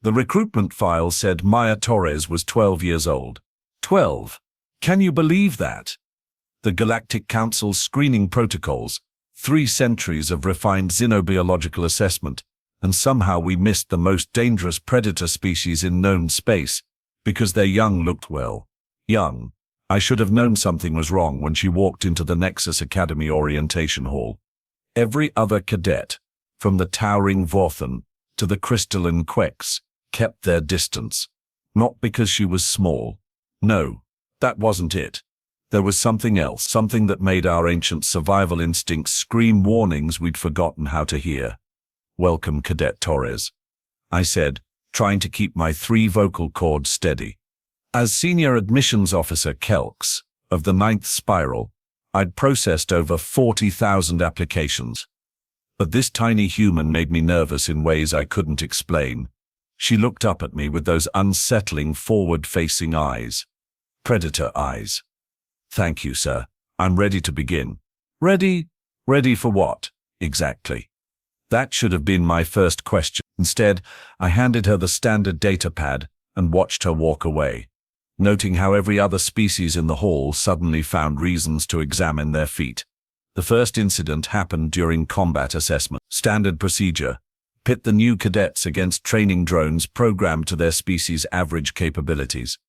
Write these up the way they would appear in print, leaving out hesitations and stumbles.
The recruitment file said Maya Torres was 12 years old. 12. Can you believe that? The Galactic Council's screening protocols, 3 centuries of refined xenobiological assessment, and somehow we missed the most dangerous predator species in known space, because their young looked, well, young. I should have known something was wrong when she walked into the Nexus Academy orientation hall. Every other cadet, from the towering Vorthan to the crystalline Quex, kept their distance. Not because she was small. No, that wasn't it. There was something else, something that made our ancient survival instincts scream warnings we'd forgotten how to hear. "Welcome, Cadet Torres," I said, trying to keep my 3 vocal cords steady. As Senior Admissions Officer Kelks of the 9th Spiral, I'd processed over 40,000 applications. But this tiny human made me nervous in ways I couldn't explain. She looked up at me with those unsettling forward-facing eyes. Predator eyes. "Thank you, sir. I'm ready to begin." Ready? Ready for what, exactly? That should have been my first question. Instead, I handed her the standard data pad and watched her walk away, noting how every other species in the hall suddenly found reasons to examine their feet. The first incident happened during combat assessment. Standard procedure: pit the new cadets against training drones programmed to their species' average capabilities.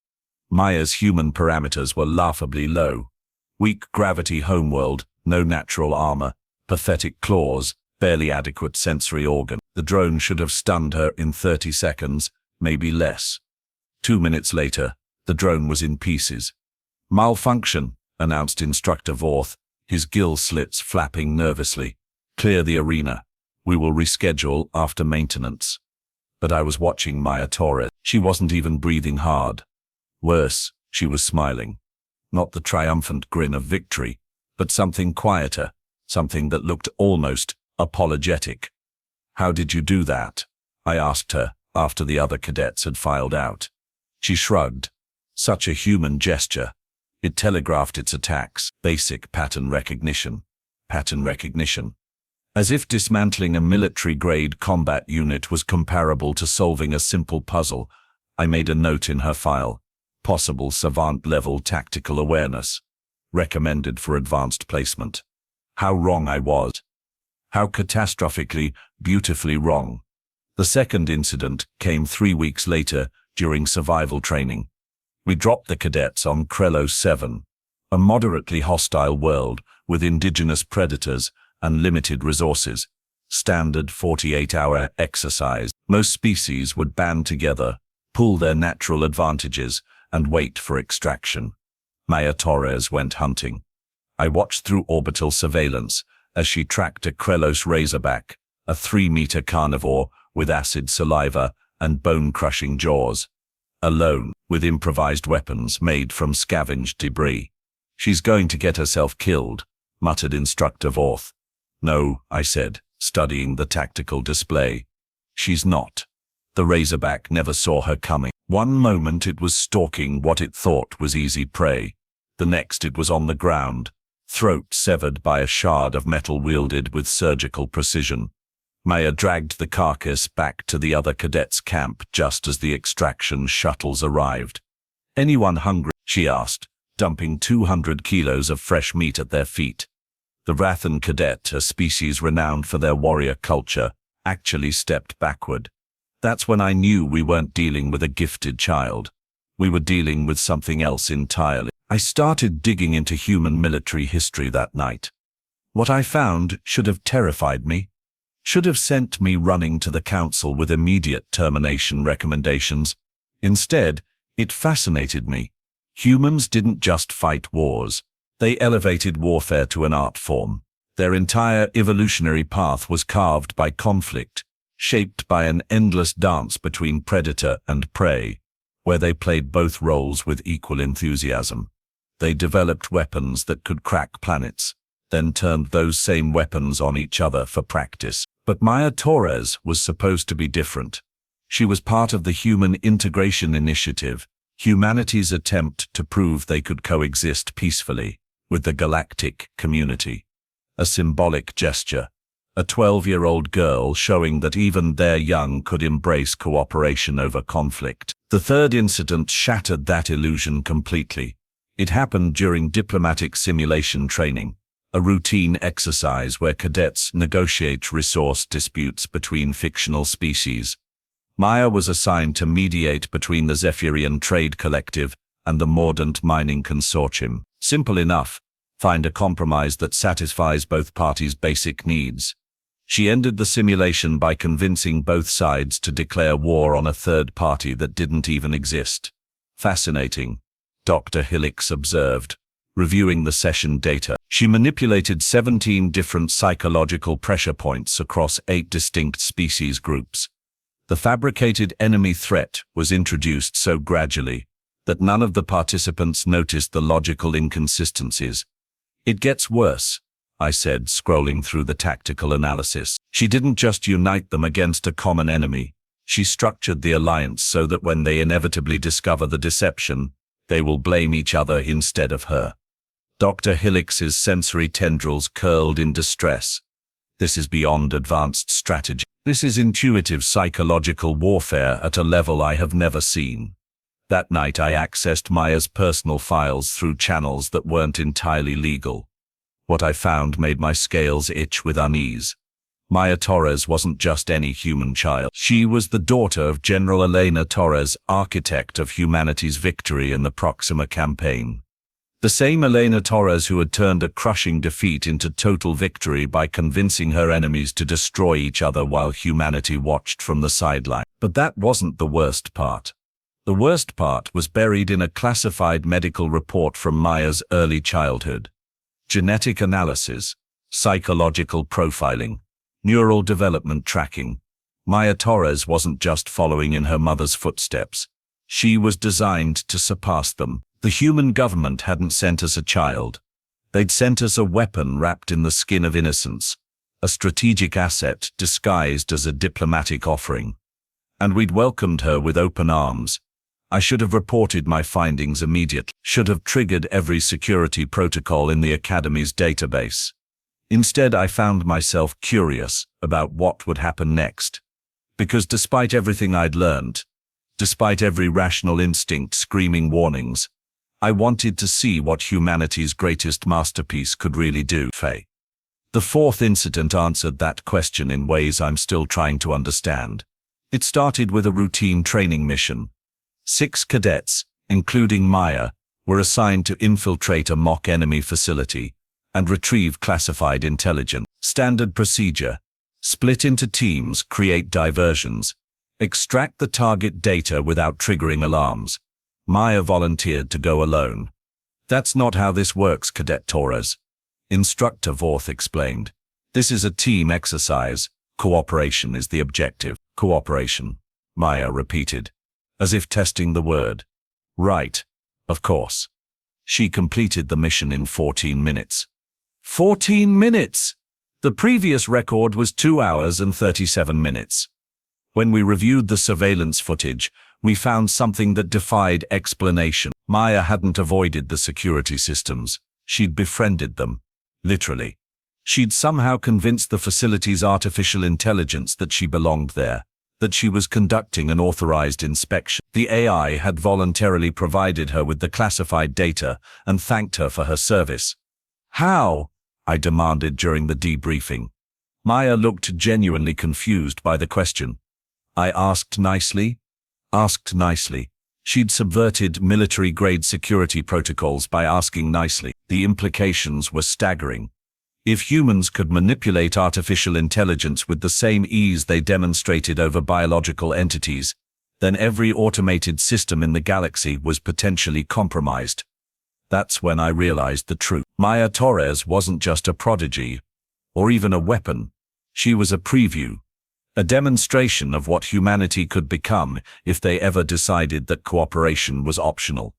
Maya's human parameters were laughably low. Weak gravity homeworld, no natural armor, pathetic claws, barely adequate sensory organ. The drone should have stunned her in 30 seconds, maybe less. 2 minutes later, the drone was in pieces. "Malfunction," announced Instructor Vorth, his gill slits flapping nervously. "Clear the arena. We will reschedule after maintenance." But I was watching Maya Torres. She wasn't even breathing hard. Worse, she was smiling. Not the triumphant grin of victory, but something quieter, something that looked almost apologetic. "How did you do that?" I asked her after the other cadets had filed out. She shrugged. Such a human gesture. It telegraphed its attacks. Basic pattern recognition. Pattern recognition. As if dismantling a military-grade combat unit was comparable to solving a simple puzzle, I made a note in her file. Possible savant-level tactical awareness. Recommended for advanced placement. How wrong I was. How catastrophically, beautifully wrong. The second incident came 3 weeks later during survival training. We dropped the cadets on Krello 7, a moderately hostile world with indigenous predators and limited resources. Standard 48-hour exercise. Most species would band together, pool their natural advantages, and wait for extraction. Maya Torres went hunting. I watched through orbital surveillance as she tracked a Krellos Razorback, a 3-meter carnivore with acid saliva and bone-crushing jaws. Alone, with improvised weapons made from scavenged debris. "She's going to get herself killed," muttered Instructor Vorth. "No," I said, studying the tactical display. "She's not." The Razorback never saw her coming. One moment it was stalking what it thought was easy prey. The next it was on the ground, throat severed by a shard of metal wielded with surgical precision. Maya dragged the carcass back to the other cadets' camp just as the extraction shuttles arrived. "Anyone hungry?" she asked, dumping 200 kilos of fresh meat at their feet. The Rathan cadet, a species renowned for their warrior culture, actually stepped backward. That's when I knew we weren't dealing with a gifted child. We were dealing with something else entirely. I started digging into human military history that night. What I found should have terrified me, should have sent me running to the council with immediate termination recommendations. Instead, it fascinated me. Humans didn't just fight wars. They elevated warfare to an art form. Their entire evolutionary path was carved by conflict, shaped by an endless dance between predator and prey, where they played both roles with equal enthusiasm. They developed weapons that could crack planets, then turned those same weapons on each other for practice. But Maya Torres was supposed to be different. She was part of the Human Integration Initiative, humanity's attempt to prove they could coexist peacefully with the galactic community. A symbolic gesture, a 12-year-old girl showing that even their young could embrace cooperation over conflict. The third incident shattered that illusion completely. It happened during diplomatic simulation training, a routine exercise where cadets negotiate resource disputes between fictional species. Maya was assigned to mediate between the Zephyrian Trade Collective and the Mordant Mining Consortium. Simple enough: find a compromise that satisfies both parties' basic needs. She ended the simulation by convincing both sides to declare war on a third party that didn't even exist. Fascinating, Dr. Helix observed, reviewing the session data. She manipulated 17 different psychological pressure points across 8 distinct species groups. The fabricated enemy threat was introduced so gradually that none of the participants noticed the logical inconsistencies. "It gets worse," I said, scrolling through the tactical analysis. She didn't just unite them against a common enemy. She structured the alliance so that when they inevitably discover the deception, they will blame each other instead of her. Dr. Helix's sensory tendrils curled in distress. This is beyond advanced strategy. This is intuitive psychological warfare at a level I have never seen. That night I accessed Maya's personal files through channels that weren't entirely legal. What I found made my scales itch with unease. Maya Torres wasn't just any human child. She was the daughter of General Elena Torres, architect of humanity's victory in the Proxima campaign. The same Elena Torres who had turned a crushing defeat into total victory by convincing her enemies to destroy each other while humanity watched from the sideline. But that wasn't the worst part. The worst part was buried in a classified medical report from Maya's early childhood. Genetic analysis, psychological profiling, neural development tracking. Maya Torres wasn't just following in her mother's footsteps. She was designed to surpass them. The human government hadn't sent us a child. They'd sent us a weapon wrapped in the skin of innocence, a strategic asset disguised as a diplomatic offering. And we'd welcomed her with open arms. I should have reported my findings immediately, should have triggered every security protocol in the Academy's database. Instead, I found myself curious about what would happen next. Because despite everything I'd learned, despite every rational instinct screaming warnings, I wanted to see what humanity's greatest masterpiece could really do. The fourth incident answered that question in ways I'm still trying to understand. It started with a routine training mission. 6 cadets, including Maya, were assigned to infiltrate a mock enemy facility and retrieve classified intelligence. Standard procedure: split into teams, create diversions, extract the target data without triggering alarms. Maya volunteered to go alone. "That's not how this works, Cadet Torres," Instructor Vorth explained. "This is a team exercise. Cooperation is the objective." "Cooperation," Maya repeated, as if testing the word. "Right, of course." She completed the mission in 14 minutes. 14 minutes! The previous record was 2 hours and 37 minutes. When we reviewed the surveillance footage, we found something that defied explanation. Maya hadn't avoided the security systems. She'd befriended them. Literally. She'd somehow convinced the facility's artificial intelligence that she belonged there, that she was conducting an authorized inspection. The AI had voluntarily provided her with the classified data and thanked her for her service. "How?" I demanded during the debriefing. Maya looked genuinely confused by the question. I asked nicely. She'd subverted military-grade security protocols by asking nicely. The implications were staggering. If humans could manipulate artificial intelligence with the same ease they demonstrated over biological entities, then every automated system in the galaxy was potentially compromised. That's when I realized the truth. Maya Torres wasn't just a prodigy, or even a weapon. She was a preview. A demonstration of what humanity could become if they ever decided that cooperation was optional.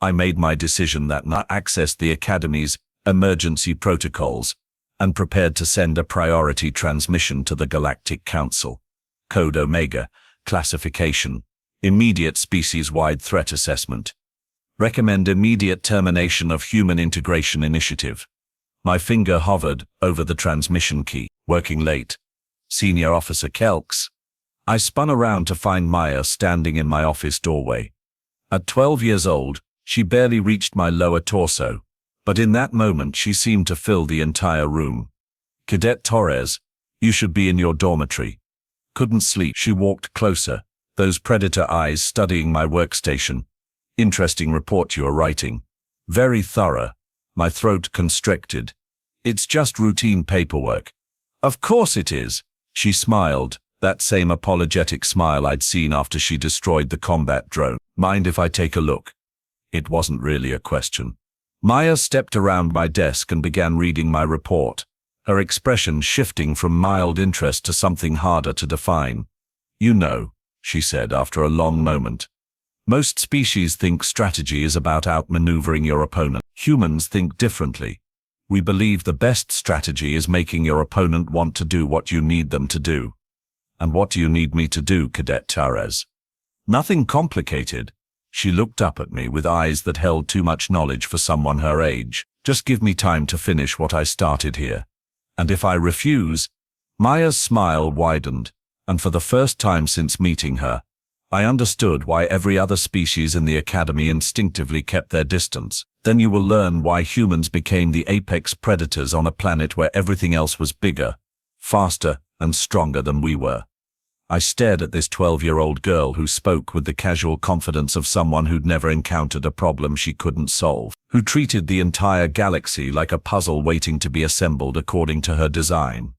I made my decision that night, accessed the Academy's emergency protocols, and prepared to send a priority transmission to the Galactic Council. Code Omega, classification, immediate species-wide threat assessment. Recommend immediate termination of human integration initiative. My finger hovered over the transmission key. Working late. Senior Officer Kelks. I spun around to find Maya standing in my office doorway. At 12 years old, she barely reached my lower torso, but in that moment she seemed to fill the entire room. Cadet Torres, you should be in your dormitory. Couldn't sleep. She walked closer, those predator eyes studying my workstation. Interesting report you are writing. Very thorough. My throat constricted. It's just routine paperwork. Of course it is. She smiled, that same apologetic smile I'd seen after she destroyed the combat drone. Mind if I take a look? It wasn't really a question. Maya stepped around my desk and began reading my report, her expression shifting from mild interest to something harder to define. You know, she said after a long moment. Most species think strategy is about outmaneuvering your opponent. Humans think differently. We believe the best strategy is making your opponent want to do what you need them to do. And what do you need me to do, Cadet Torres? Nothing complicated. She looked up at me with eyes that held too much knowledge for someone her age. Just give me time to finish what I started here. And if I refuse? Maya's smile widened, and for the first time since meeting her, I understood why every other species in the academy instinctively kept their distance. Then you will learn why humans became the apex predators on a planet where everything else was bigger, faster, and stronger than we were. I stared at this 12-year-old girl who spoke with the casual confidence of someone who'd never encountered a problem she couldn't solve, who treated the entire galaxy like a puzzle waiting to be assembled according to her design.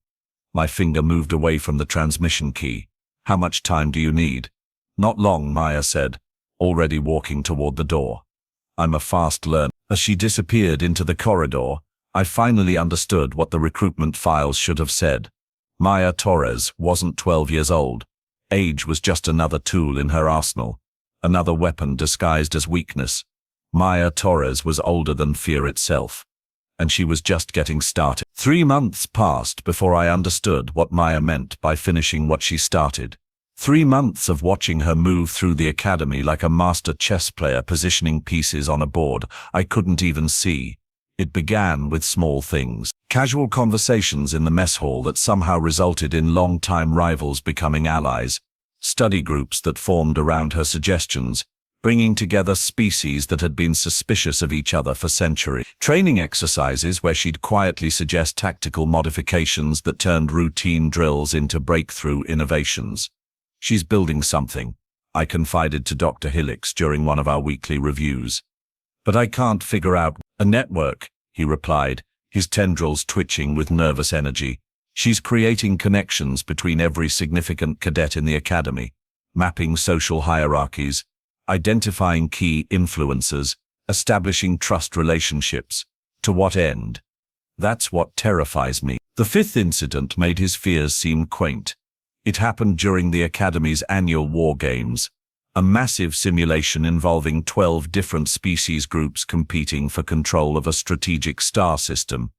My finger moved away from the transmission key. How much time do you need? Not long, Maya said, already walking toward the door. I'm a fast learner. As she disappeared into the corridor, I finally understood what the recruitment files should have said. Maya Torres wasn't 12 years old. Age was just another tool in her arsenal, another weapon disguised as weakness. Maya Torres was older than fear itself, and she was just getting started. 3 months passed before I understood what Maya meant by finishing what she started. 3 months of watching her move through the academy like a master chess player positioning pieces on a board I couldn't even see. It began with small things. Casual conversations in the mess hall that somehow resulted in long-time rivals becoming allies. Study groups that formed around her suggestions, bringing together species that had been suspicious of each other for centuries. Training exercises where she'd quietly suggest tactical modifications that turned routine drills into breakthrough innovations. She's building something, I confided to Dr. Hillix during one of our weekly reviews. But I can't figure out a network, he replied, his tendrils twitching with nervous energy. She's creating connections between every significant cadet in the academy, mapping social hierarchies, identifying key influencers, establishing trust relationships. To what end? That's what terrifies me. The fifth incident made his fears seem quaint. It happened during the Academy's annual War Games, a massive simulation involving 12 different species groups competing for control of a strategic star system.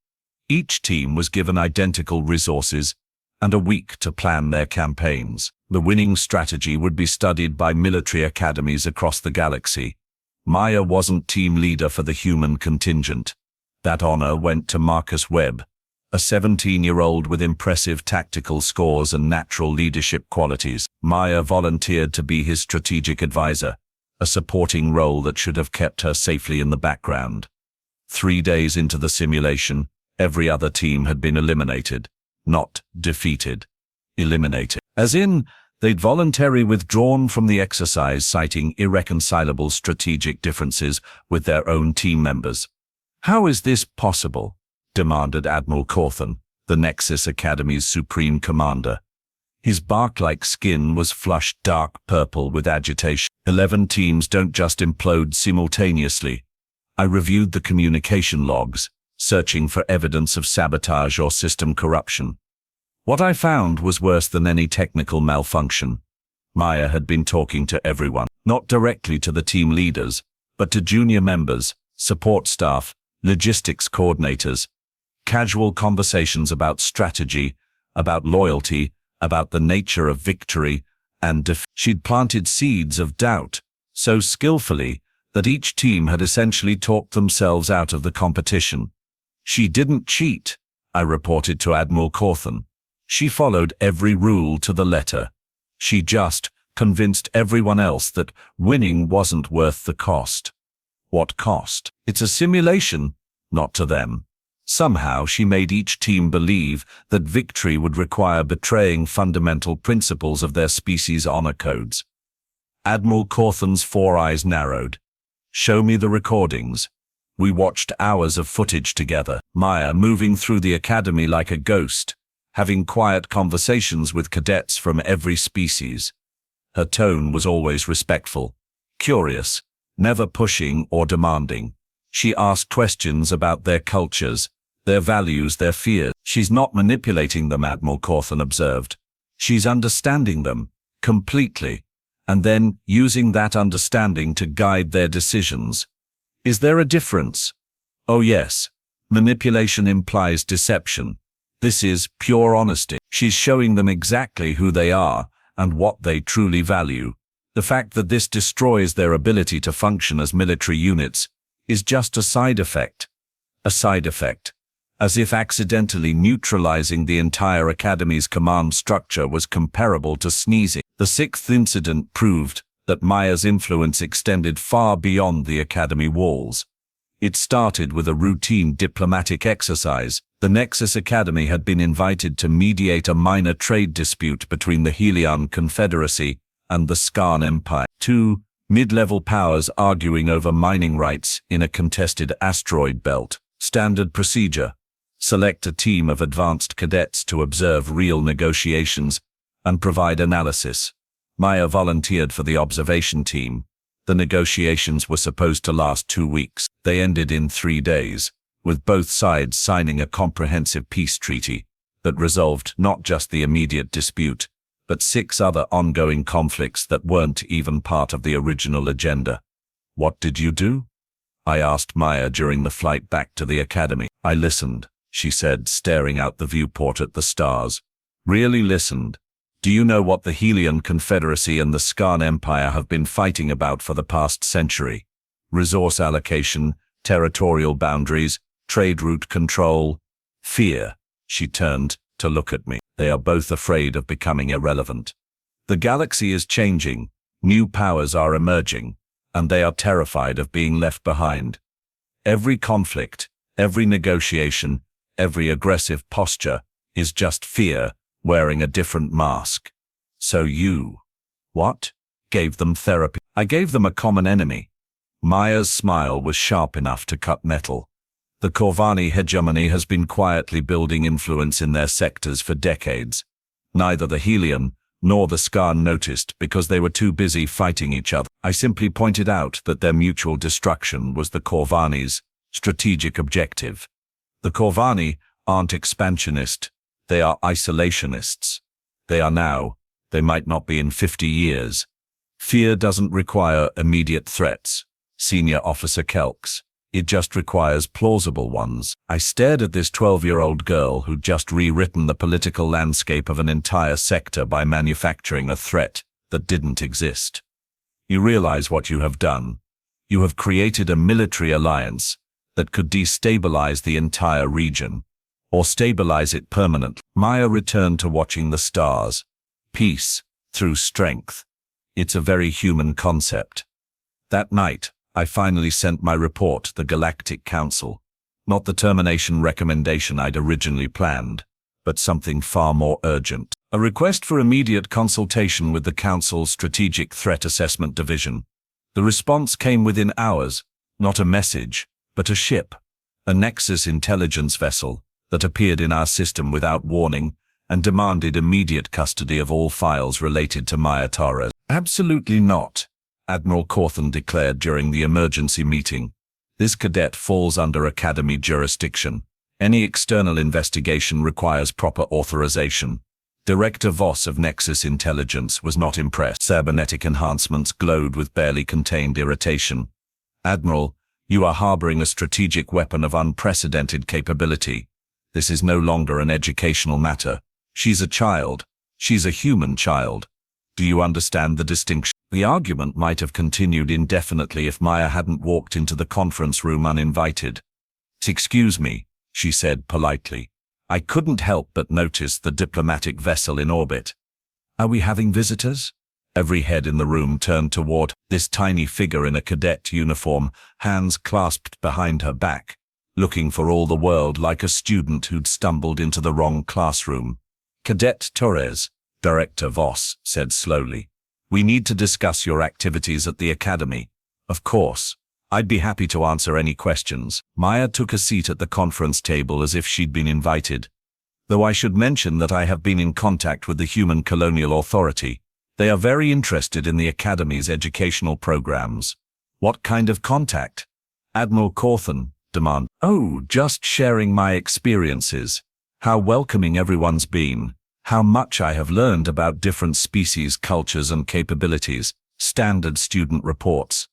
Each team was given identical resources and a week to plan their campaigns. The winning strategy would be studied by military academies across the galaxy. Maya wasn't team leader for the human contingent. That honor went to Marcus Webb, a 17-year-old with impressive tactical scores and natural leadership qualities. Maya volunteered to be his strategic advisor, a supporting role that should have kept her safely in the background. 3 days into the simulation, every other team had been eliminated, not defeated. Eliminated. As in, they'd voluntarily withdrawn from the exercise, citing irreconcilable strategic differences with their own team members. How is this possible? Demanded Admiral Cawthon, the Nexus Academy's supreme commander. His bark-like skin was flushed dark purple with agitation. 11 teams don't just implode simultaneously. I reviewed the communication logs, searching for evidence of sabotage or system corruption. What I found was worse than any technical malfunction. Maya had been talking to everyone, not directly to the team leaders, but to junior members, support staff, logistics coordinators. Casual conversations about strategy, about loyalty, about the nature of victory and defeat. She'd planted seeds of doubt so skillfully that each team had essentially talked themselves out of the competition. She didn't cheat, I reported to Admiral Cawthon. She followed every rule to the letter. She just convinced everyone else that winning wasn't worth the cost. What cost? It's a simulation, not to them. Somehow she made each team believe that victory would require betraying fundamental principles of their species' honor codes. Admiral Cawthon's 4 eyes narrowed. Show me the recordings. We watched hours of footage together. Maya moving through the academy like a ghost, having quiet conversations with cadets from every species. Her tone was always respectful, curious, never pushing or demanding. She asked questions about their cultures, their values, their fears. She's not manipulating them, Admiral Cawthon observed. She's understanding them, completely, and then using that understanding to guide their decisions. Is there a difference? Oh yes. Manipulation implies deception. This is pure honesty. She's showing them exactly who they are and what they truly value. The fact that this destroys their ability to function as military units is just a side effect. A side effect. As if accidentally neutralizing the entire Academy's command structure was comparable to sneezing. The 6th incident proved that Maya's influence extended far beyond the Academy walls. It started with a routine diplomatic exercise. The Nexus Academy had been invited to mediate a minor trade dispute between the Helion Confederacy and the Skarn Empire. 2 mid-level powers arguing over mining rights in a contested asteroid belt. Standard procedure. Select a team of advanced cadets to observe real negotiations and provide analysis. Maya volunteered for the observation team. The negotiations were supposed to last 2 weeks. They ended in 3 days, with both sides signing a comprehensive peace treaty that resolved not just the immediate dispute, but 6 other ongoing conflicts that weren't even part of the original agenda. What did you do? I asked Maya during the flight back to the Academy. I listened, she said, staring out the viewport at the stars. Really listened. Do you know what the Helion Confederacy and the Skarn Empire have been fighting about for the past century? Resource allocation, territorial boundaries, trade route control, fear. She turned to look at me. They are both afraid of becoming irrelevant. The galaxy is changing, new powers are emerging, and they are terrified of being left behind. Every conflict, every negotiation, every aggressive posture is just fear wearing a different mask. So you, what? Gave them therapy. I gave them a common enemy. Maya's smile was sharp enough to cut metal. The Corvani hegemony has been quietly building influence in their sectors for decades. Neither the Helion nor the Skarn noticed because they were too busy fighting each other. I simply pointed out that their mutual destruction was the Corvani's strategic objective. The Corvani aren't expansionist, they are isolationists. They are now, they might not be in 50 years. Fear doesn't require immediate threats, Senior Officer Kelks. It just requires plausible ones. I stared at this 12-year-old girl who'd just rewritten the political landscape of an entire sector by manufacturing a threat that didn't exist. You realize what you have done. You have created a military alliance that could destabilize the entire region, or stabilize it permanently. Maya returned to watching the stars. Peace through strength. It's a very human concept. That night, I finally sent my report to the Galactic Council. Not the termination recommendation I'd originally planned, but something far more urgent. A request for immediate consultation with the Council's Strategic Threat Assessment Division. The response came within hours, not a message, but a ship, a Nexus intelligence vessel that appeared in our system without warning and demanded immediate custody of all files related to Maya Torres. Absolutely not, Admiral Cawthon declared during the emergency meeting. This cadet falls under Academy jurisdiction. Any external investigation requires proper authorization. Director Voss of Nexus Intelligence was not impressed. Cybernetic enhancements glowed with barely contained irritation. Admiral, you are harboring a strategic weapon of unprecedented capability. This is no longer an educational matter. She's a child. She's a human child. Do you understand the distinction? The argument might have continued indefinitely if Maya hadn't walked into the conference room uninvited. Excuse me, she said politely. I couldn't help but notice the diplomatic vessel in orbit. Are we having visitors? Every head in the room turned toward this tiny figure in a cadet uniform, hands clasped behind her back, looking for all the world like a student who'd stumbled into the wrong classroom. Cadet Torres, Director Voss said slowly. We need to discuss your activities at the academy. Of course. I'd be happy to answer any questions. Maya took a seat at the conference table as if she'd been invited. Though I should mention that I have been in contact with the Human Colonial Authority. They are very interested in the Academy's educational programs. What kind of contact? Admiral Cawthon demanded. Oh, just sharing my experiences. How welcoming everyone's been. How much I have learned about different species, cultures and capabilities. Standard student reports.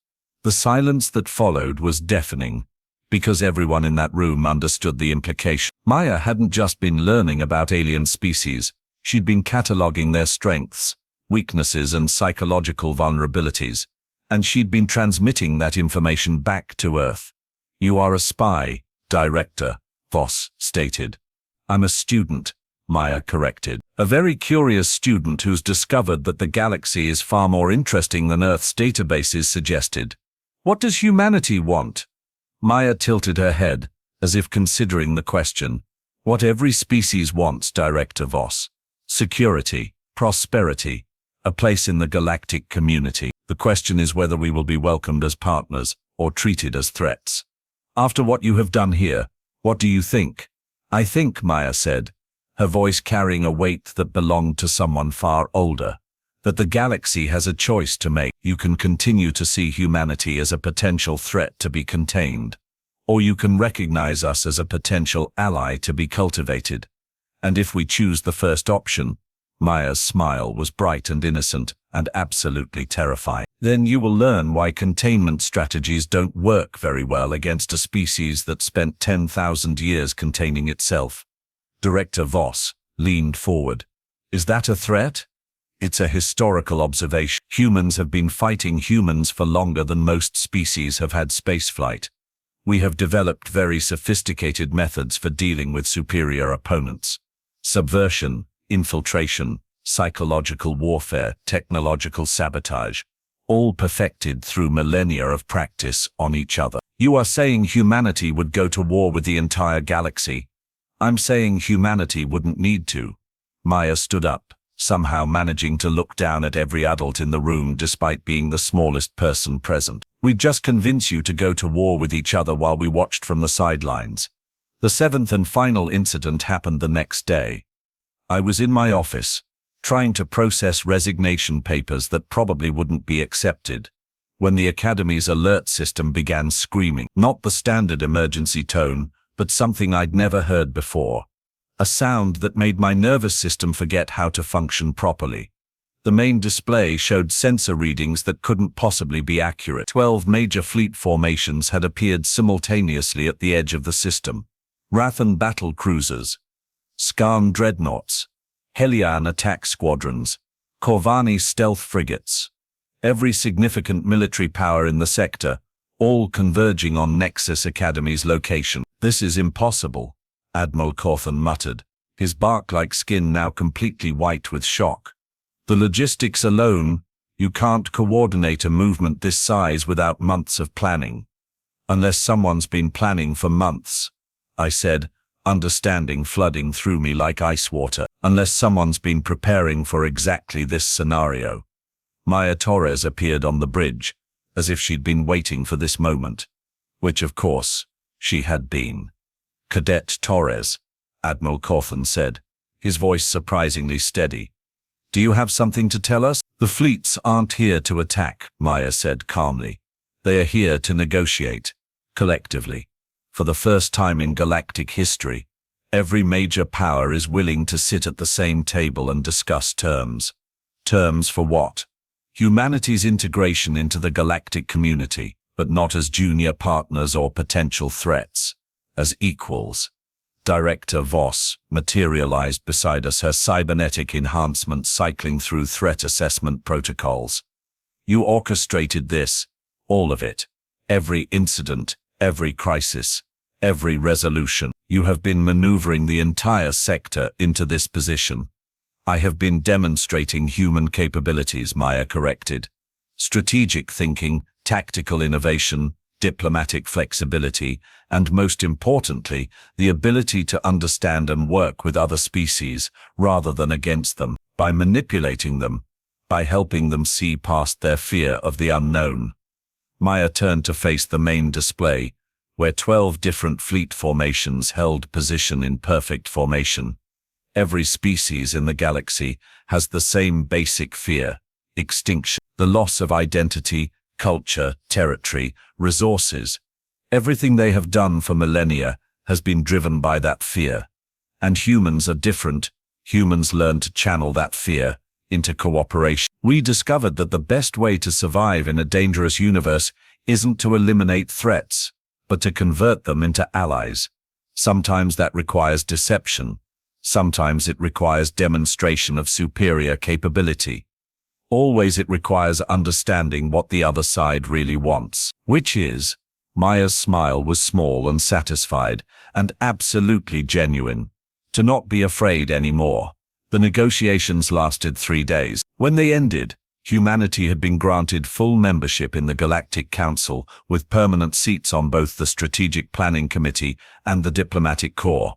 The silence that followed was deafening, because everyone in that room understood the implication. Maya hadn't just been learning about alien species, she'd been cataloging their strengths, weaknesses and psychological vulnerabilities, and she'd been transmitting that information back to Earth. You are a spy, Director, Voss stated. I'm a student, Maya corrected. A very curious student who's discovered that the galaxy is far more interesting than Earth's databases suggested. What does humanity want? Maya tilted her head, as if considering the question. What every species wants, Director Voss. Security, prosperity, a place in the galactic community. The question is whether we will be welcomed as partners or treated as threats. After what you have done here, what do you think? I think, Maya said, her voice carrying a weight that belonged to someone far older, that the galaxy has a choice to make. You can continue to see humanity as a potential threat to be contained, or you can recognize us as a potential ally to be cultivated. And if we choose the first option, Maya's smile was bright and innocent and absolutely terrifying. Then you will learn why containment strategies don't work very well against a species that spent 10,000 years containing itself. Director Voss leaned forward. Is that a threat? It's a historical observation. Humans have been fighting humans for longer than most species have had spaceflight. We have developed very sophisticated methods for dealing with superior opponents. Subversion, infiltration, psychological warfare, technological sabotage, all perfected through millennia of practice on each other. You are saying humanity would go to war with the entire galaxy. I'm saying humanity wouldn't need to. Maya stood up, somehow managing to look down at every adult in the room despite being the smallest person present. We'd just convince you to go to war with each other while we watched from the sidelines. The seventh and final incident happened the next day. I was in my office, trying to process resignation papers that probably wouldn't be accepted, when the Academy's alert system began screaming. Not the standard emergency tone, but something I'd never heard before. A sound that made my nervous system forget how to function properly. The main display showed sensor readings that couldn't possibly be accurate. 12 major fleet formations had appeared simultaneously at the edge of the system. Rathan battle cruisers, Skarn dreadnoughts, Helion attack squadrons, Corvani stealth frigates. Every significant military power in the sector, all converging on Nexus Academy's location. This is impossible, Admiral Cawthon muttered, his bark-like skin now completely white with shock. The logistics alone, you can't coordinate a movement this size without months of planning. Unless someone's been planning for months, I said, understanding flooding through me like ice water. Unless someone's been preparing for exactly this scenario. Maya Torres appeared on the bridge, as if she'd been waiting for this moment. Which, of course, she had been. Cadet Torres, Admiral Cawthon said, his voice surprisingly steady. Do you have something to tell us? The fleets aren't here to attack, Maya said calmly. They are here to negotiate, collectively. For the first time in galactic history, every major power is willing to sit at the same table and discuss terms. Terms for what? Humanity's integration into the galactic community, but not as junior partners or potential threats, as equals. Director Voss materialized beside us, her cybernetic enhancement cycling through threat assessment protocols. You orchestrated this, all of it. Every incident, every crisis, every resolution. You have been maneuvering the entire sector into this position. I have been demonstrating human capabilities, Maya corrected. Strategic thinking, tactical innovation, diplomatic flexibility, and most importantly, the ability to understand and work with other species rather than against them, by manipulating them, by helping them see past their fear of the unknown. Maya turned to face the main display, where 12 different fleet formations held position in perfect formation. Every species in the galaxy has the same basic fear: extinction, the loss of identity, culture, territory, resources. Everything they have done for millennia has been driven by that fear. And humans are different. Humans learn to channel that fear into cooperation. We discovered that the best way to survive in a dangerous universe isn't to eliminate threats, but to convert them into allies. Sometimes that requires deception. Sometimes it requires demonstration of superior capability. Always it requires understanding what the other side really wants, which is. Maya's smile was small and satisfied, and absolutely genuine. To not be afraid anymore. The negotiations lasted 3 days. When they ended, humanity had been granted full membership in the Galactic Council, with permanent seats on both the Strategic Planning Committee and the Diplomatic Corps.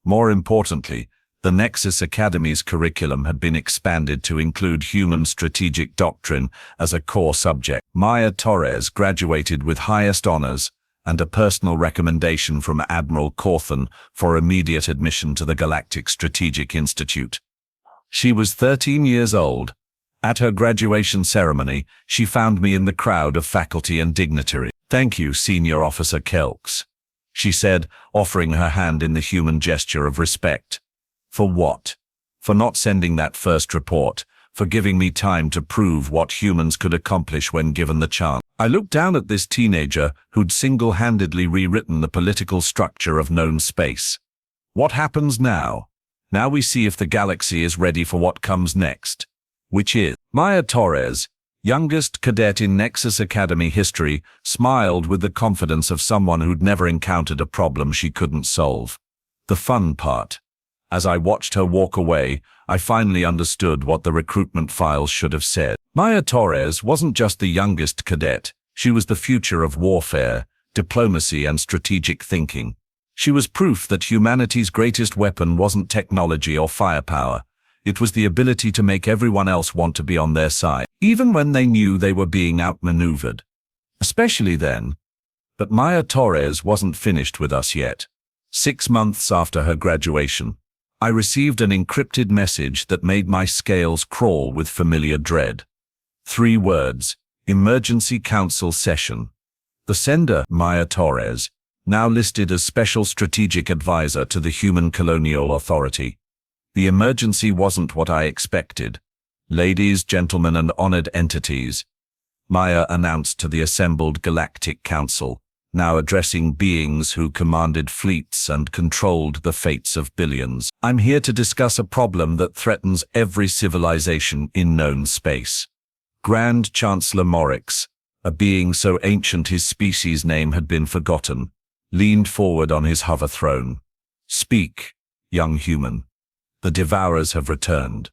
More importantly, the Nexus Academy's curriculum had been expanded to include human strategic doctrine as a core subject. Maya Torres graduated with highest honors and a personal recommendation from Admiral Cawthon for immediate admission to the Galactic Strategic Institute. She was 13 years old. At her graduation ceremony, she found me in the crowd of faculty and dignitaries. "Thank you, Senior Officer Kelks," she said, offering her hand in the human gesture of respect. For what? For not sending that first report, for giving me time to prove what humans could accomplish when given the chance. I looked down at this teenager who'd single-handedly rewritten the political structure of known space. What happens now? Now we see if the galaxy is ready for what comes next. Which is. Maya Torres, youngest cadet in Nexus Academy history, smiled with the confidence of someone who'd never encountered a problem she couldn't solve. The fun part. As I watched her walk away, I finally understood what the recruitment files should have said. Maya Torres wasn't just the youngest cadet, she was the future of warfare, diplomacy and strategic thinking. She was proof that humanity's greatest weapon wasn't technology or firepower. It was the ability to make everyone else want to be on their side, even when they knew they were being outmaneuvered. Especially then. But Maya Torres wasn't finished with us yet. 6 months after her graduation, I received an encrypted message that made my scales crawl with familiar dread. 3 words: Emergency Council Session. The sender, Maya Torres, now listed as Special Strategic Advisor to the Human Colonial Authority. The emergency wasn't what I expected. "Ladies, gentlemen, and honored entities," Maya announced to the assembled Galactic Council, now addressing beings who commanded fleets and controlled the fates of billions. "I'm here to discuss a problem that threatens every civilization in known space." Grand Chancellor Morix, a being so ancient his species' name had been forgotten, leaned forward on his hover throne. "Speak, young human. The Devourers have returned."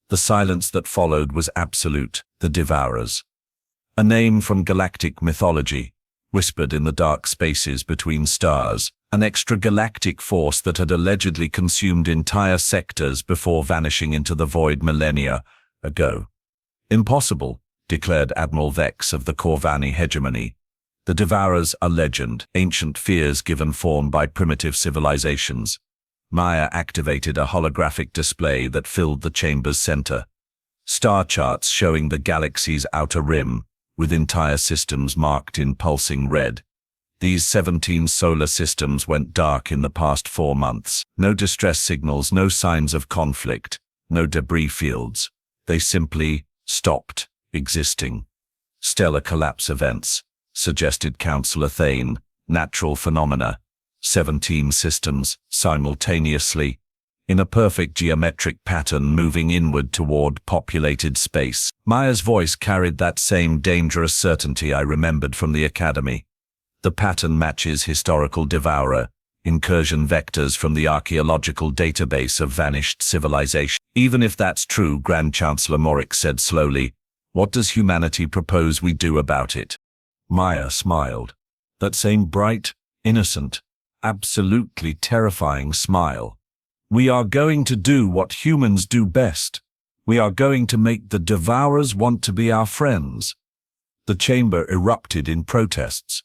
The silence that followed was absolute. The Devourers. A name from galactic mythology, whispered in the dark spaces between stars, an extragalactic force that had allegedly consumed entire sectors before vanishing into the void millennia ago. "Impossible," declared Admiral Vex of the Corvani hegemony. "The Devourers are legend, ancient fears given form by primitive civilizations." Maya activated a holographic display that filled the chamber's center. Star charts showing the galaxy's outer rim, with entire systems marked in pulsing red. These 17 solar systems went dark in the past 4 months. No distress signals, no signs of conflict, no debris fields. They simply stopped existing. "Stellar collapse events," suggested Councillor Thane. "Natural phenomena. 17 systems, simultaneously, in a perfect geometric pattern moving inward toward populated space." Maya's voice carried that same dangerous certainty I remembered from the Academy. "The pattern matches historical Devourer incursion vectors from the archaeological database of vanished civilization. Even if that's true, Grand Chancellor Morix said slowly, what does humanity propose we do about it? Maya smiled. That same bright, innocent, absolutely terrifying smile. We are going to do what humans do best. We are going to make the Devourers want to be our friends. The chamber erupted in protests,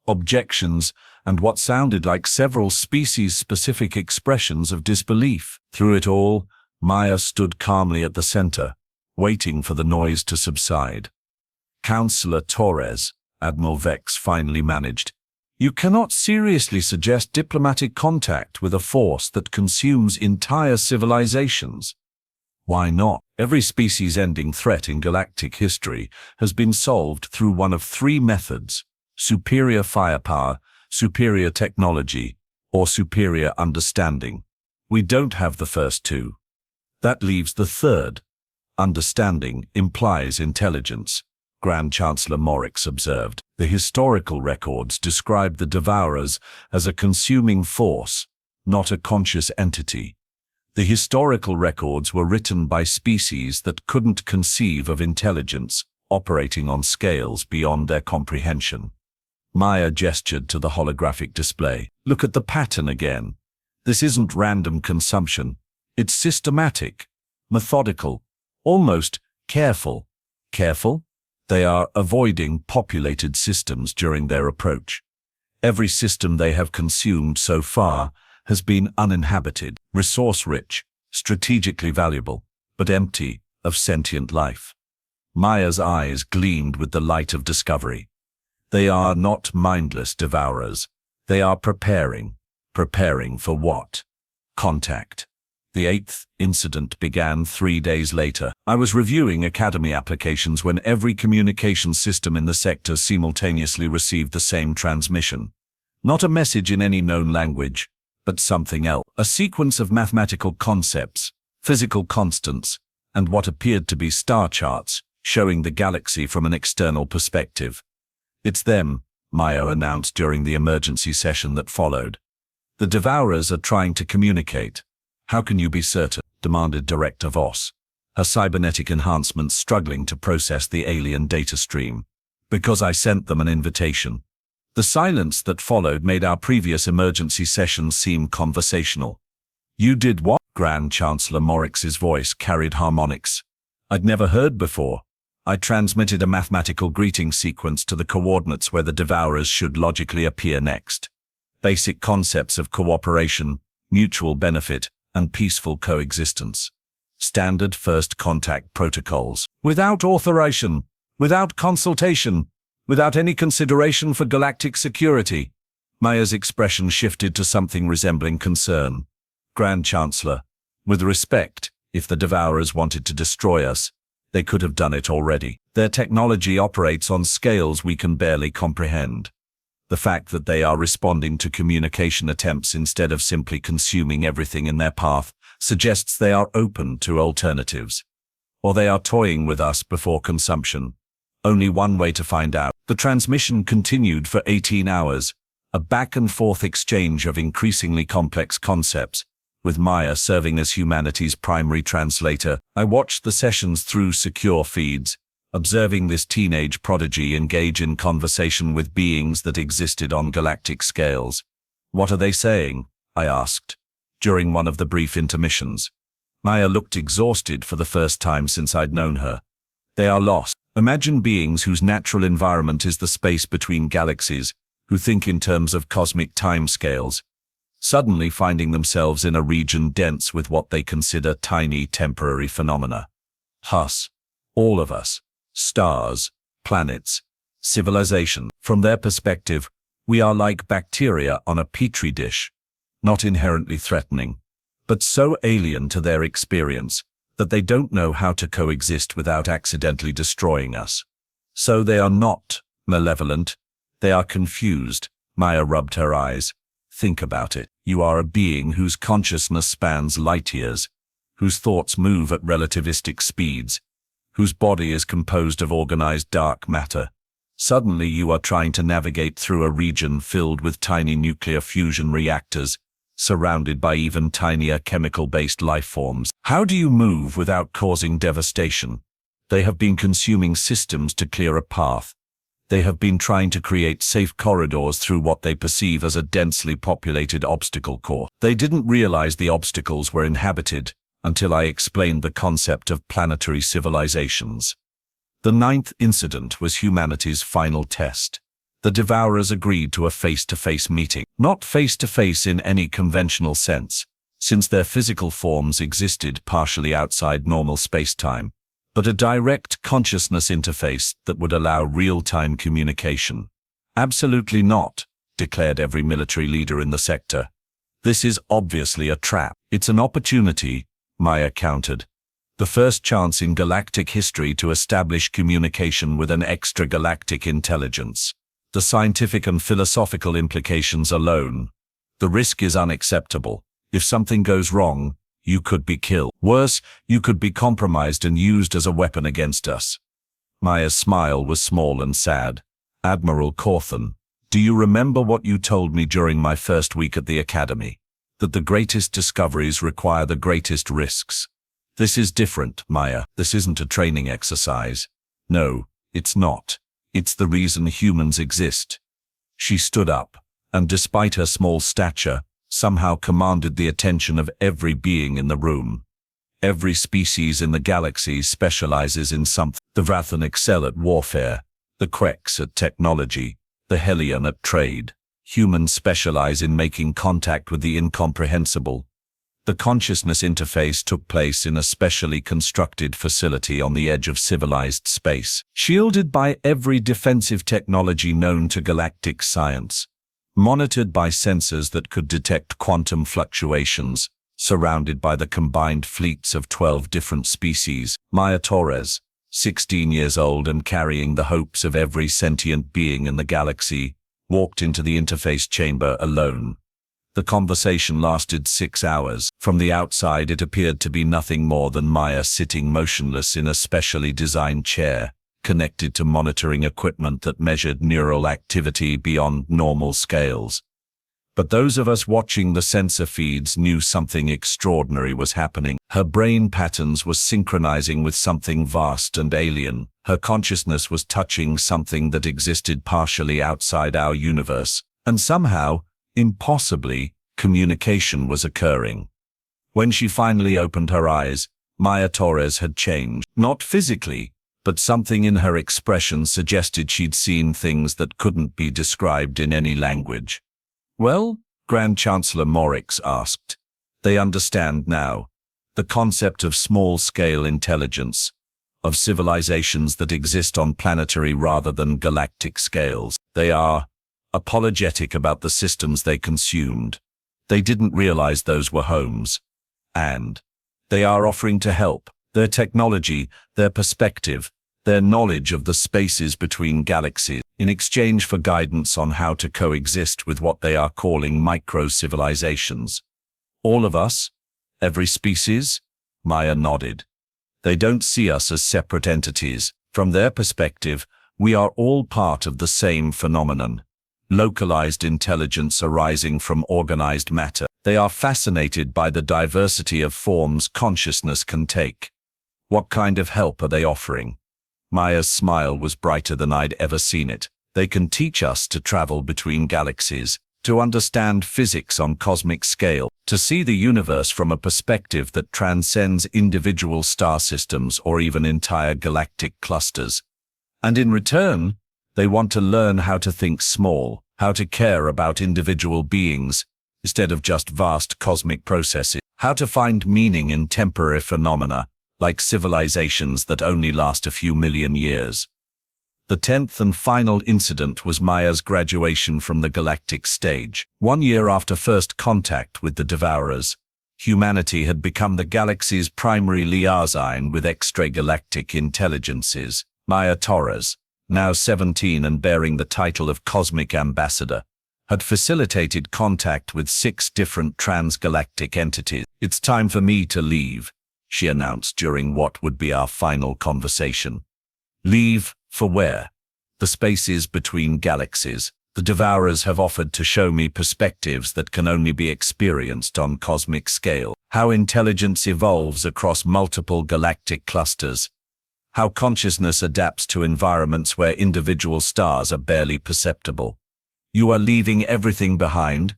objections, and what sounded like several species-specific expressions of disbelief. Through it all, Maya stood calmly at the center, waiting for the noise to subside. Councillor Torres, Admiral Vex finally managed. You cannot seriously suggest diplomatic contact with a force that consumes entire civilizations. Why not? Every species-ending threat in galactic history has been solved through one of three methods: superior firepower, superior technology, or superior understanding. We don't have the first two. That leaves the third. Understanding implies intelligence, Grand Chancellor Morix observed. The historical records describe the Devourers as a consuming force, not a conscious entity. The historical records were written by species that couldn't conceive of intelligence, operating on scales beyond their comprehension. Maya gestured to the holographic display. Look at the pattern again. This isn't random consumption. It's systematic, methodical, almost careful. Careful? They are avoiding populated systems during their approach. Every system they have consumed so far has been uninhabited, resource-rich, strategically valuable, but empty of sentient life. Maya's eyes gleamed with the light of discovery. They are not mindless Devourers. They are preparing. Preparing for what? Contact. The 8th incident began 3 days later. I was reviewing Academy applications when every communication system in the sector simultaneously received the same transmission. Not a message in any known language, but something else. A sequence of mathematical concepts, physical constants, and what appeared to be star charts, showing the galaxy from an external perspective. It's them, Maya announced during the emergency session that followed. The Devourers are trying to communicate. How can you be certain? Demanded Director Voss, her cybernetic enhancements struggling to process the alien data stream. Because I sent them an invitation. The silence that followed made our previous emergency session seem conversational. You did what? Grand Chancellor Morix's voice carried harmonics I'd never heard before. I transmitted a mathematical greeting sequence to the coordinates where the Devourers should logically appear next. Basic concepts of cooperation, mutual benefit, and peaceful coexistence. Standard first contact protocols. Without authorization, without consultation, without any consideration for galactic security. Maya's expression shifted to something resembling concern. Grand Chancellor, with respect, if the Devourers wanted to destroy us, they could have done it already. Their technology operates on scales we can barely comprehend. The fact that they are responding to communication attempts instead of simply consuming everything in their path suggests they are open to alternatives. Or they are toying with us before consumption. Only one way to find out. The transmission continued for 18 hours, a back-and-forth exchange of increasingly complex concepts, with Maya serving as humanity's primary translator. I watched the sessions through secure feeds, observing this teenage prodigy engage in conversation with beings that existed on galactic scales. What are they saying? I asked, during one of the brief intermissions. Maya looked exhausted for the first time since I'd known her. They are lost. Imagine beings whose natural environment is the space between galaxies, who think in terms of cosmic timescales, suddenly finding themselves in a region dense with what they consider tiny temporary phenomena. Us, all of us, stars, planets, civilization. From their perspective, we are like bacteria on a petri dish, not inherently threatening, but so alien to their experience that they don't know how to coexist without accidentally destroying us. So they are not malevolent, they are confused. Maya rubbed her eyes. Think about it. You are a being whose consciousness spans light years, whose thoughts move at relativistic speeds, whose body is composed of organized dark matter. Suddenly you are trying to navigate through a region filled with tiny nuclear fusion reactors, surrounded by even tinier chemical-based life forms. How do you move without causing devastation? They have been consuming systems to clear a path. They have been trying to create safe corridors through what they perceive as a densely populated obstacle course. They didn't realize the obstacles were inhabited until I explained the concept of planetary civilizations. The 9th incident was humanity's final test. The Devourers agreed to a face-to-face meeting. Not face-to-face in any conventional sense, since their physical forms existed partially outside normal space-time, but a direct consciousness interface that would allow real-time communication. Absolutely not, declared every military leader in the sector. This is obviously a trap. It's an opportunity, Maya countered. The first chance in galactic history to establish communication with an extragalactic intelligence. The scientific and philosophical implications alone. The risk is unacceptable. If something goes wrong, you could be killed. Worse, you could be compromised and used as a weapon against us. Maya's smile was small and sad. Admiral Cawthon, do you remember what you told me during my first week at the Academy? That the greatest discoveries require the greatest risks. This is different, Maya. This isn't a training exercise. No, it's not. It's the reason humans exist. She stood up, and despite her small stature, somehow commanded the attention of every being in the room. Every species in the galaxy specializes in something. The Vrathan excel at warfare, the Queks at technology, the Hellion at trade. Humans specialize in making contact with the incomprehensible. The consciousness interface took place in a specially constructed facility on the edge of civilized space, shielded by every defensive technology known to galactic science, monitored by sensors that could detect quantum fluctuations, surrounded by the combined fleets of 12 different species. Maya Torres, 16 years old and carrying the hopes of every sentient being in the galaxy, walked into the interface chamber alone. The conversation lasted 6 hours. From the outside, it appeared to be nothing more than Maya sitting motionless in a specially designed chair, connected to monitoring equipment that measured neural activity beyond normal scales. But those of us watching the sensor feeds knew something extraordinary was happening. Her brain patterns were synchronizing with something vast and alien. Her consciousness was touching something that existed partially outside our universe, and somehow, impossibly, communication was occurring. When she finally opened her eyes, Maya Torres had changed. Not physically, but something in her expression suggested she'd seen things that couldn't be described in any language. Well, Grand Chancellor Morix asked. They understand now. The concept of small-scale intelligence, of civilizations that exist on planetary rather than galactic scales. They are apologetic about the systems they consumed. They didn't realize those were homes. And they are offering to help. Their technology, their perspective, their knowledge of the spaces between galaxies, in exchange for guidance on how to coexist with what they are calling micro-civilizations. All of us? Every species? Maya nodded. They don't see us as separate entities. From their perspective, we are all part of the same phenomenon. Localized intelligence arising from organized matter. They are fascinated by the diversity of forms consciousness can take. What kind of help are they offering? Maya's smile was brighter than I'd ever seen it. They can teach us to travel between galaxies, to understand physics on cosmic scale, to see the universe from a perspective that transcends individual star systems or even entire galactic clusters. And in return, they want to learn how to think small, how to care about individual beings, instead of just vast cosmic processes, how to find meaning in temporary phenomena, like civilizations that only last a few million years. The 10th and final incident was Maya's graduation from the galactic stage. 1 year after first contact with the Devourers, humanity had become the galaxy's primary liaison with extragalactic intelligences. Maya Torres, now 17 and bearing the title of Cosmic Ambassador, had facilitated contact with 6 different transgalactic entities. "It's time for me to leave," she announced during what would be our final conversation. "Leave? For where?" the spaces between galaxies. The Devourers have offered to show me perspectives that can only be experienced on cosmic scale. How intelligence evolves across multiple galactic clusters. How consciousness adapts to environments where individual stars are barely perceptible. You are leaving everything behind.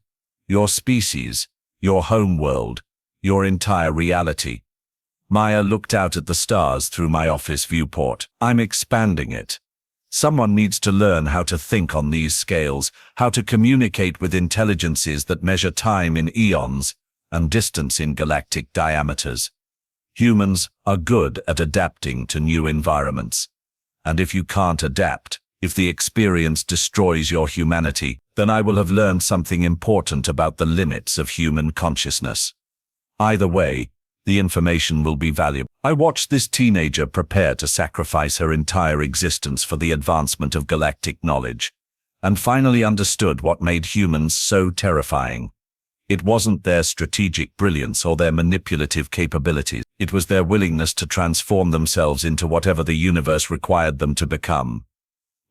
Your species, your home world, your entire reality. Maya looked out at the stars through my office viewport. I'm expanding it. Someone needs to learn how to think on these scales, how to communicate with intelligences that measure time in eons and distance in galactic diameters. Humans are good at adapting to new environments. And if you can't adapt, if the experience destroys your humanity, then I will have learned something important about the limits of human consciousness. Either way, the information will be valuable. I watched this teenager prepare to sacrifice her entire existence for the advancement of galactic knowledge, and finally understood what made humans so terrifying. It wasn't their strategic brilliance or their manipulative capabilities. It was their willingness to transform themselves into whatever the universe required them to become.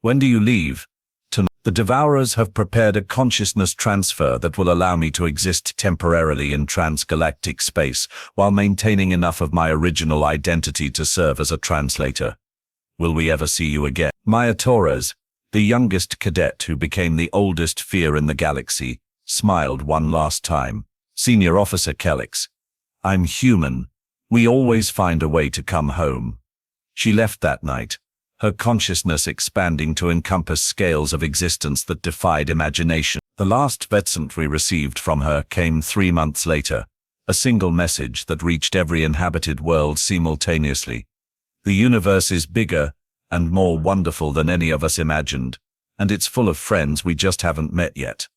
When do you leave? Tonight. The Devourers have prepared a consciousness transfer that will allow me to exist temporarily in transgalactic space while maintaining enough of my original identity to serve as a translator. Will we ever see you again? Maya Torres, the youngest cadet who became the oldest fear in the galaxy, smiled one last time. Senior Officer Kelix, I'm human. We always find a way to come home. She left that night, her consciousness expanding to encompass scales of existence that defied imagination. The last vesent we received from her came 3 months later, a single message that reached every inhabited world simultaneously. The universe is bigger and more wonderful than any of us imagined, and it's full of friends we just haven't met yet.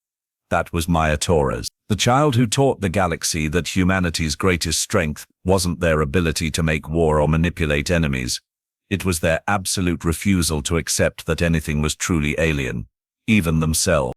That was Maya Torres, the child who taught the galaxy that humanity's greatest strength wasn't their ability to make war or manipulate enemies. It was their absolute refusal to accept that anything was truly alien, even themselves.